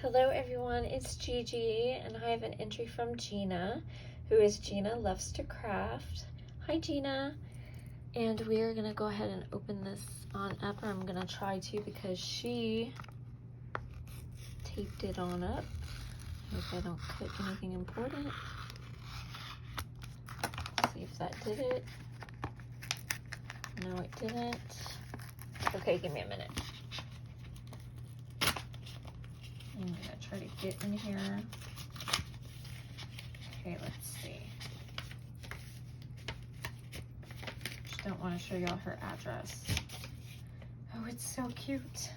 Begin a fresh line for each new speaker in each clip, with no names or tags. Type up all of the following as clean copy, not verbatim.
Hello everyone, it's Gigi, and I have an entry from Gina, who is Gina Loves to Craft. Hi Gina! And we are going to go ahead and open this on up, or I'm going to try to because she taped it on up. Hope I don't cut anything important. See if that did it. No, it didn't. Okay, give me a minute. I'm gonna try to get in here. Okay, let's see. Just don't want to show y'all her address. Oh, it's so cute.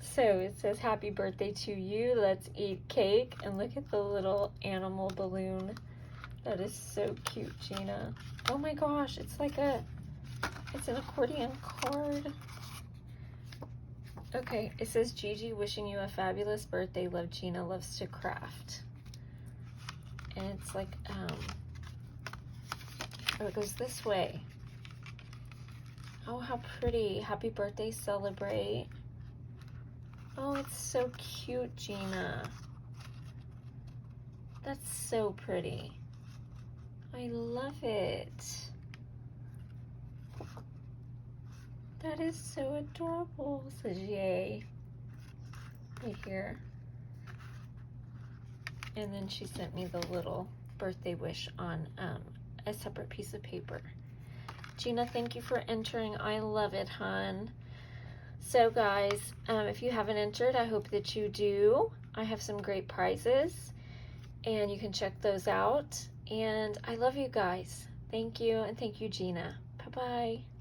So it says, happy birthday to you. Let's eat cake. And look at the little animal balloon. That is so cute, Gina. Oh my gosh, it's like it's an accordion card. Okay, it says, Gigi, wishing you a fabulous birthday. Love, Gina Loves to Craft. And it's like, oh, it goes this way. Oh, how pretty. Happy birthday, celebrate. Oh, it's so cute, Gina. That's so pretty. I love it. That is so adorable. It says yay right here. And then she sent me the little birthday wish on a separate piece of paper. Gina, thank you for entering. I love it, hon. So guys, if you haven't entered, I hope that you do. I have some great prizes and you can check those out. And I love you guys. Thank you, and thank you, Gina. Bye-bye.